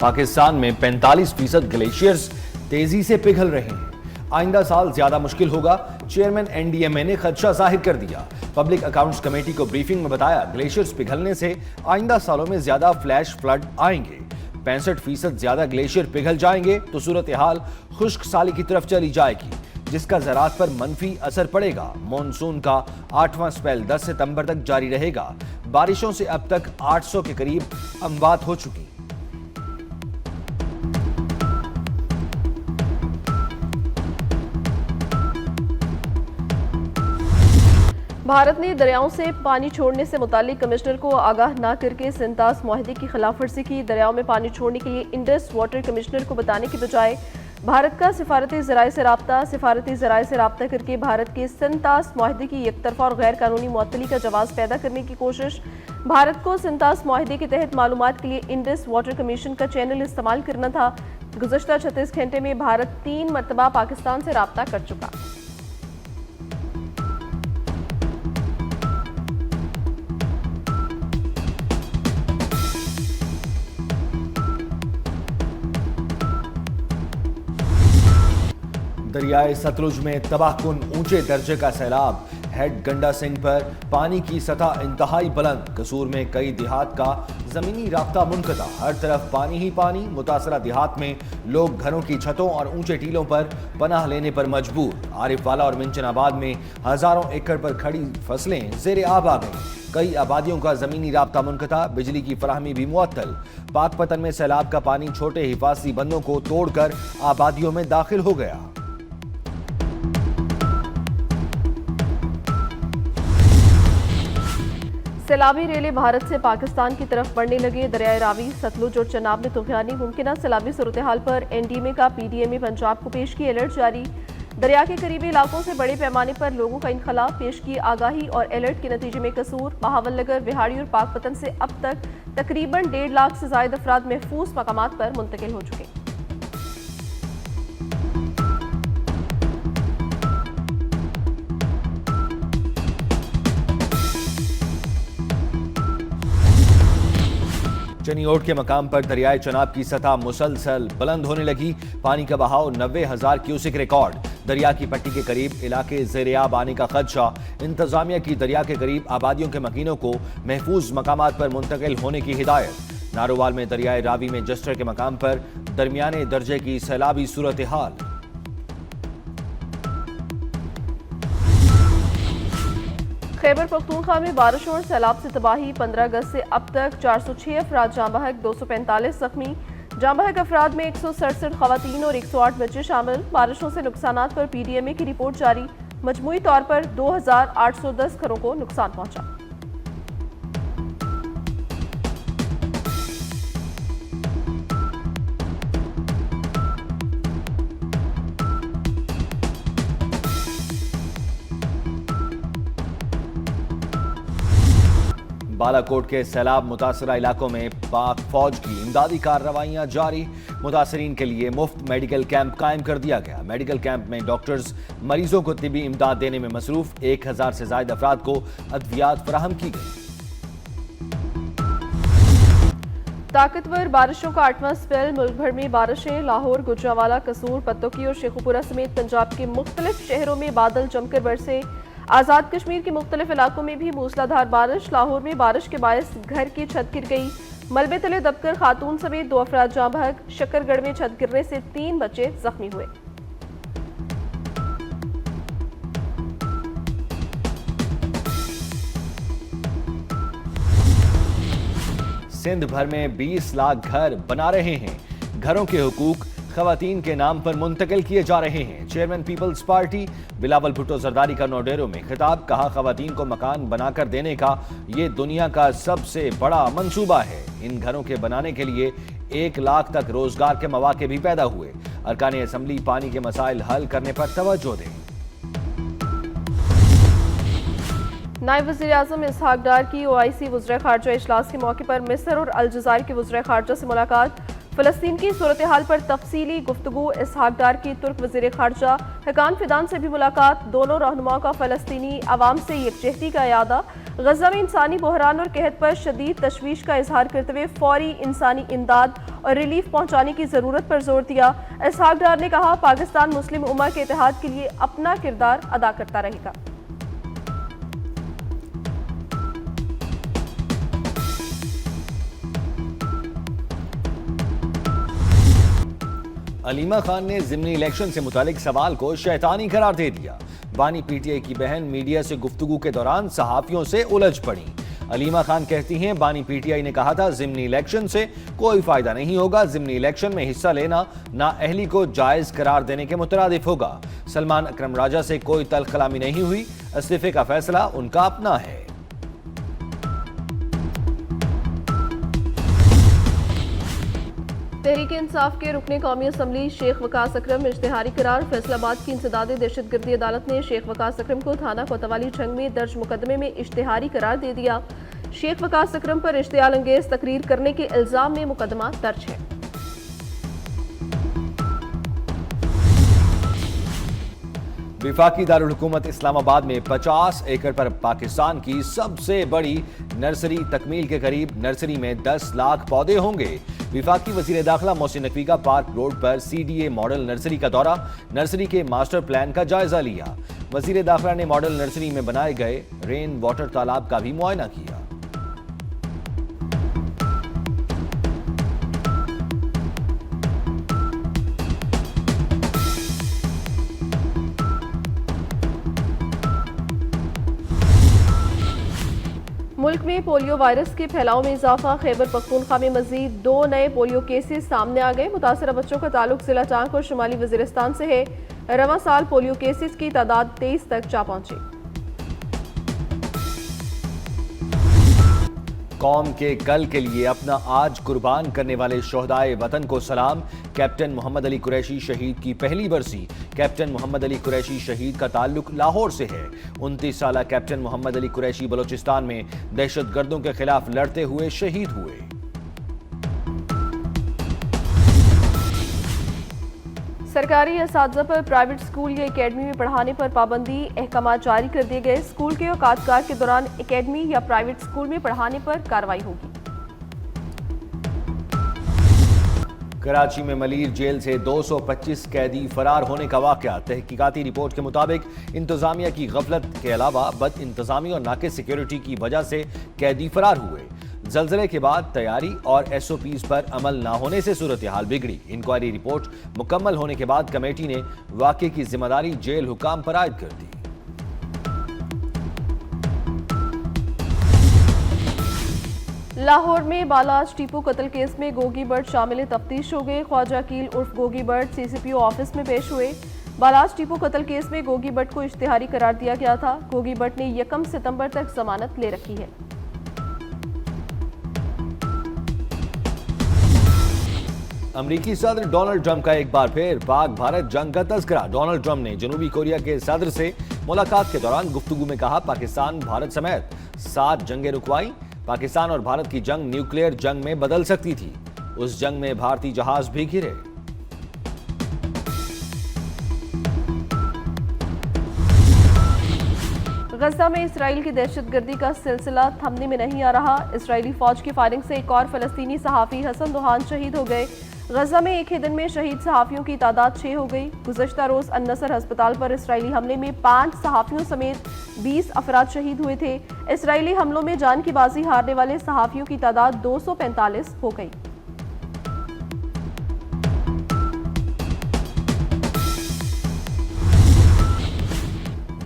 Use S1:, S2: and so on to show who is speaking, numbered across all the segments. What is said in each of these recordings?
S1: पाकिस्तान में 45% ग्लेशियर्स तेजी से पिघल रहे हैं। आइंदा साल ज्यादा मुश्किल होगा, चेयरमैन एनडीएमए ने खदशा जाहिर कर दिया। पब्लिक अकाउंट्स कमेटी को ब्रीफिंग में बताया, ग्लेशियर्स पिघलने से आइंदा सालों में ज्यादा फ्लैश फ्लड आएंगे। 65% ज्यादा ग्लेशियर पिघल जाएंगे तो सूरत हाल खुश्क साली की तरफ चली जाएगी, जिसका ज़राअत पर मनफी असर पड़ेगा। मॉनसून का 8वां स्पेल 10 सितंबर तक जारी रहेगा। बारिशों से अब तक 800 के करीब अमवात हो चुकी।
S2: भारत ने दरियाओं से पानी छोड़ने से मुतालिक कमिश्नर को आगाह न करके सिंतास मुआहदे की खिलाफवर्जी की। दरियाओं में पानी छोड़ने के लिए इंडस वाटर कमिश्नर को बताने के बजाय भारत का सिफारती ज़राए से राब्ता करके भारत के सिंतास मुआहदे की एकतरफा और गैर कानूनी मुअत्तली का जवाब पैदा करने की कोशिश। भारत को सिंतास मुआहदे के तहत मालूमात के लिए इंडस वाटर कमीशन का चैनल इस्तेमाल करना था। गुज़श्ता 36 घंटे में भारत 3 मरतबा पाकिस्तान से राब्ता कर चुका।
S1: दरियाए सतलुज में तबाहकुन ऊंचे दर्जे का सैलाब। हेड गंडा सिंह पर पानी की सतह इंतहाई बुलंद। कसूर में कई देहात का जमीनी राब्ता मुनक़ता। हर तरफ पानी ही पानी। मुतासरा देहात में लोग घरों की छतों और ऊंचे टीलों पर पनाह लेने पर मजबूर। आरिफवाला और मिंचनाबाद में हजारों एकड़ पर खड़ी फसलें ज़ेरे आब आ गईं। कई आबादियों का जमीनी राब्ता मुनक़ता। बिजली की फराहमी भी मुअत्तल। पाकपतन में सैलाब का पानी छोटे हिफाजती बंदों को तोड़कर आबादियों में दाखिल हो गया।
S2: सैलाबी रेले भारत से पाकिस्तान की तरफ बढ़ने लगे। दरियाए रावी, सतलुज और चनाब में तूफ़ानी मुमकिन सैलाबी सूरत हाल पर एनडीएमए का पीडीएमए पंजाब को पेश की अलर्ट जारी। दरिया के करीबी इलाकों से बड़े पैमाने पर लोगों का इनखला। पेश की आगाही और अलर्ट के नतीजे में कसूर, बहावलनगर, विहाड़ी और पाकपतन से अब तक तकरीबन 1.5 लाख से ज़ायद अफराद महफूज मकामात पर मुंतकिल हो चुके।
S1: चनियोट के मकाम पर दरियाए चनाब की सतह मुसलसल बुलंद होने लगी। पानी का बहाव 90,000 क्यूसिक रिकॉर्ड। दरिया की पट्टी के करीब इलाके ज़ेरे-आब आने का खदशा। इंतजामिया की दरिया के करीब आबादियों के मकीनों को महफूज मकामात पर मुंतकिल होने की हिदायत। नारोवाल में दरियाए रावी में जस्टर के मकाम पर दरमियाने दर्जे की सैलाबी सूरत हाल।
S2: खैबर पख्तूनख्वा में बारिशों और सैलाब से तबाही। 15 अगस्त से अब तक 406 अफराद जाँ बहक, 245 जख्मी। जाँ बहक अफराद में 167 खवातीन और 108 बच्चे शामिल। बारिशों से नुकसानात पर पीडीएमए की रिपोर्ट जारी। मजमूई तौर पर 2810 घरों को नुकसान पहुंचा।
S1: बालाकोट के सैलाब मुतासरा इलाकों में पाक फौज की इमदादी कार्रवाइयां जारी। मुतासरीन के लिए मुफ्त मेडिकल कैंप कायम कर दिया गया। मेडिकल कैंप में डॉक्टर्स मरीजों को तिबी इमदाद देने में मसरूफ। 1000 से ज्यादा अफराद को अद्वियात फराहम की गई।
S2: ताकतवर बारिशों का 8वां स्पेल। मुल्क भर में बारिशें। लाहौर, गुजरांवाला, कसूर, पत्तोकी और शेखुपुरा समेत पंजाब के मुख्तलिफ शहरों में बादल जमकर बरसे। आज़ाद कश्मीर के मुख्तलिफ इलाकों में भी मूसलाधार बारिश। लाहौर में बारिश के बायस घर की छत गिर गई। मलबे तले दबकर खातून समेत 2 अफराद जाँ बहक। शकरगढ़ में छत गिरने से 3 बच्चे जख्मी हुए।
S1: सिंध भर में 20 लाख घर बना रहे हैं। घरों के हुकूक खवातीन के नाम पर मुंतकिल किए जा रहे हैं। चेयरमैन पीपल्स पार्टी बिलावल भुट्टो जरदारी का नौडेरो में खिताब। कहा, खवातीन को मकान बनाकर देने का ये दुनिया का सबसे बड़ा मंसूबा है। इन घरों के बनाने के लिए 1 लाख तक रोजगार के मौके भी पैदा हुए। अरकान असम्बली पानी के मसाइल हल करने पर तवज्जो दें।
S2: नायब वज़ीर आज़म इसहाक डार की OIC वज़ीर ख़ारजा इजलास के मौके पर मिस्र और अलजज़ायर के वज़ीर ख़ारजा से मुलाकात। फ़लस्तीन की सूरत हाल पर तफसीली गुफ्तगू। इसहाक डार की तुर्क वज़ीर ख़ारजा हकान फिदान से भी मुलाकात। दोनों रहनुमाओं का फ़लस्तीनी अवाम से यकजहती का इरादा। गजा में इंसानी बहरान और कहत पर शदीद तशवीश का इजहार करते हुए फौरी इंसानी इमदाद और रिलीफ पहुंचाने की ज़रूरत पर जोर दिया। इसहाक डार ने कहा, पाकिस्तान मुस्लिम उम्मा के इत्तेहाद के लिए अपना किरदार अदा करता रहेगा।
S1: अलीमा खान ने ज़िमनी इलेक्शन से मुतालिक सवाल को शैतानी करार दे दिया। बानी पीटीआई की बहन मीडिया से गुफ्तगू के दौरान सहाफियों से उलझ पड़ी। अलीमा खान कहती हैं, बानी पीटीआई ने कहा था ज़िमनी इलेक्शन से कोई फायदा नहीं होगा। ज़िमनी इलेक्शन में हिस्सा लेना नाअहली को जायज़ करार देने के मुतरादिफ होगा। सलमान अकरम राजा से कोई तल्ख कलामी नहीं हुई। इस्तीफे का फैसला उनका अपना है।
S2: तहरीक इंसाफ के रुकने कौमी असम्बली शेख वकास अकरम इश्तिहारी करार। फैसलाबाद की इंसदाद दहशतगर्दी अदालत ने शेख वकास अकरम को थाना कोतवाली जंग में दर्ज मुकदमे में इश्तिहारी करार दे दिया। शेख वकास अकरम पर इश्तियाल अंगेज तकरीर करने के इल्जाम में मुकदमा दर्ज है।
S1: विफाकी दारुल हुकूमत इस्लामाबाद में 50 एकड़ पर पाकिस्तान की सबसे बड़ी नर्सरी तकमील के करीब। नर्सरी में 10 लाख पौधे होंगे। विफाकी वजीर दाखिला मोहसिन नकवी का पार्क रोड पर CDA मॉडल नर्सरी का दौरा। नर्सरी के मास्टर प्लान का जायजा लिया। वजीर दाखिला ने मॉडल नर्सरी में बनाए गए रेन वाटर तालाब का भी मुआयना किया।
S2: मुल्क में पोलियो वायरस के फैलाव में इजाफा। खैबर पख्तूनख्वा में मजीद 2 नए पोलियो केसेस सामने आ गए। मुतासरा बच्चों का ताल्लुक जिला टांक और शुमाली वजीरिस्तान से है। रवां साल पोलियो केसेस की तादाद 23 तक जा पहुंची।
S1: कौम के कल के लिए अपना आज कुर्बान करने वाले शोहदाए वतन को सलाम। कैप्टन मोहम्मद अली कुरैशी शहीद की पहली बरसी। कैप्टन मोहम्मद अली कुरैशी शहीद का ताल्लुक लाहौर से है। 29 साला कैप्टन मोहम्मद अली कुरैशी बलोचिस्तान में दहशतगर्दों के खिलाफ लड़ते हुए शहीद हुए।
S2: सरकारी असातिज़ा पर प्राइवेट स्कूल या एकेडमी में पढ़ाने पर पाबंदी। अहकाम जारी कर दिए गए। स्कूल के औकातकार के दौरान एकेडमी या प्राइवेट स्कूल में पढ़ाने पर कार्रवाई होगी।
S1: कराची में मलीर जेल से 225 कैदी फरार होने का वाकया। तहकीकाती रिपोर्ट के मुताबिक इंतजामिया की गफलत के अलावा बद इंतजामी और नाकिस सिक्योरिटी की वजह से कैदी फरार हुए। जल्जले के बाद तैयारी और SOPs पर अमल न होने से सूरत हाल बिगड़ी। इंक्वायरी रिपोर्ट मुकम्मल होने के बाद कमेटी ने वाकये की जिम्मेदारी जेल हुकाम पर आयद कर दी।
S2: लाहौर में बालाज टीपू कत्ल केस में गोगी बट शामिल तफ्तीश हो गए। ख्वाजा कील उर्फ गोगी बट CCPO ऑफिस में पेश हुए। बालाज टीपू कत्ल केस में गोगी बट को इश्तिहारी करार दिया गया था। गोगी बट ने 1 सितंबर तक जमानत ले रखी है।
S1: अमरीकी सदर डोनाल्ड ट्रंप का एक बार फिर पाक भारत जंग का तज़किरा। डोनाल्ड ट्रंप ने जनूबी कोरिया के सदर से मुलाकात के दौरान गुफ्तगू में कहा, पाकिस्तान भारत समेत 7 जंगें रुकवाई। पाकिस्तान और भारत की जंग न्यूक्लियर जंग में बदल सकती थी। उस जंग में भारतीय जहाज भी घिरे।
S2: गजा में इसराइल की दहशतगर्दी का सिलसिला थमने में नहीं आ रहा। इसराइली फौज की फायरिंग से एक और फलस्तीनी सहाफ़ी हसन दोहान शहीद हो गए। गजा में एक ही दिन में शहीद सहाफ़ियों की तादाद 6 हो गई। गुज़श्ता रोज़ अन-नसर अस्पताल पर इसराइली हमले में 5 सहाफ़ियों समेत 20 अफराद शहीद हुए थे। इसराइली हमलों में जान की बाजी हारने वाले सहाफ़ियों की तादाद 245 हो गई।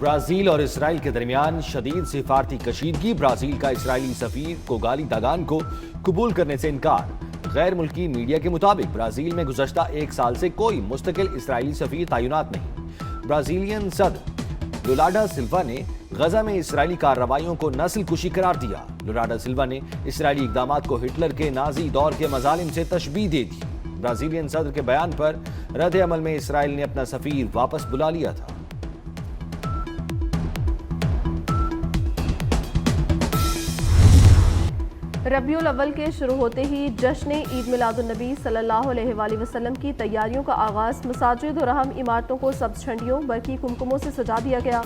S1: ब्राजील और इसराइल के दरमियान शदीद सिफारती कशीदगी। ब्राजील का इसराइली सफीर कोगाली दागान को कबूल करने से इनकार। गैर मुल्की मीडिया के मुताबिक ब्राजील में गुज़श्ता 1 साल से कोई मुस्तकिल इसराइली सफीर तैनात नहीं। ब्राजीलियन सदर लुला डा सिल्वा ने गजा में इसराइली कार्रवाइयों को नस्ल कुशी करार दिया। लुला डा सिल्वा ने इसराइली इकदामात को हिटलर के नाजी दौर के मजालिम से तशबीह दे दी। ब्राजीलियन सदर के बयान पर रद्द अमल में इसराइल ने अपना सफीर वापस बुला लिया था।
S2: रबीउल अव्वल के शुरू होते ही जश्न ईद मिलादुन्नबी सल्लल्लाहु अलैहि वसल्लम की तैयारियों का आगाज़ मसाजिद और अहम इमारतों को सब्ज़ झंडियों बरकी कुमकुमों से सजा दिया गया।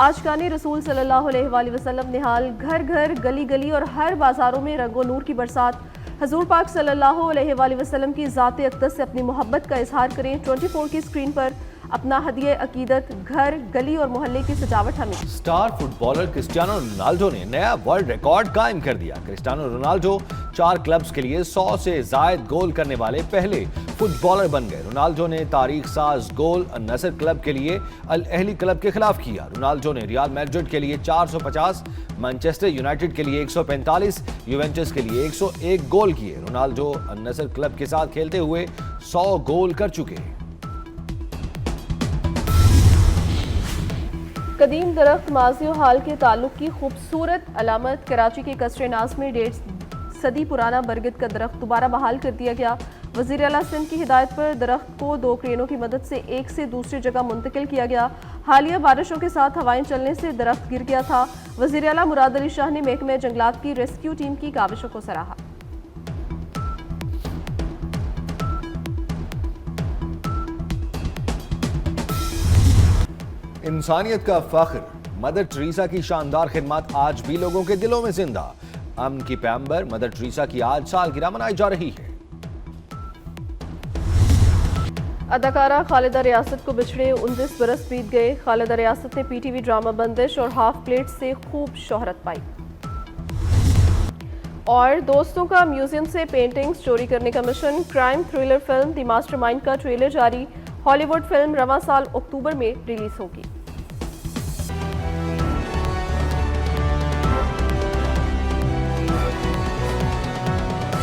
S2: आशिकाने रसूल सल्लल्लाहु अलैहि वसल्लम निहाल घर घर गली गली और हर बाज़ारों में रंगो नूर की बरसात। हजूर पाक सल्लल्लाहु अलैहि वसल्लम की ज़ात अक़दस से अपनी मोहब्बत का इजहार करें। 24 की स्क्रीन पर अपना हदिया अकीदत, घर गली और मोहल्ले की सजावट हमें।
S1: स्टार फुटबॉलर क्रिस्टियानो रोनाल्डो ने नया वर्ल्ड रिकॉर्ड कायम कर दिया। क्रिस्टियानो रोनाल्डो 4 क्लब्स के लिए 100 से जायद गोल करने वाले पहले फुटबॉलर बन गए। रोनाल्डो ने तारीख साज गोल नसर क्लब के लिए अल अहली क्लब के खिलाफ किया। रोनाल्डो ने रियल मैड्रिड के लिए 450, मैनचेस्टर यूनाइटेड के लिए 145, यूवेंटस के लिए 101 गोल किए। रोनाल्डो अल नसर क्लब के साथ खेलते हुए 100 गोल कर चुके हैं।
S2: कदीम दरख्त माजी और हाल के ताल्लुक की खूबसूरत अलामत। कराची के कसरे नाज में 1.5 सदी पुराना बरगद का दरख्त दोबारा बहाल कर दिया गया। वज़ीर आला सिंध की हिदायत पर दरख्त को 2 क्रेनों की मदद से एक से दूसरी जगह मुंतकिल किया गया। हालिया बारिशों के साथ हवाएं चलने से दरख्त गिर गया था। वज़ीर आला मुराद अली शाह ने महकमे जंगलात की रेस्क्यू टीम की काविशों को सराहा।
S1: इंसानियत का फख्र, मदर टेरेसा की शानदार खिदमत आज भी लोगों के दिलों में जिंदा। अमन की पैगंबर मदर टेरेसा की आज सालगिरह मनाई जा रही है।
S2: अदाकारा खालिदा रियासत को बिछड़े 29 बरस बीत गए। खालिदा रियासत ने पीटीवी ड्रामा बंदिश और हाफ प्लेट से खूब शोहरत पाई। और दोस्तों का म्यूजियम से पेंटिंग्स चोरी करने का mission. Crime thriller film the mastermind का ट्रेलर जारी। हॉलीवुड फिल्म रवां साल अक्टूबर में रिलीज होगी।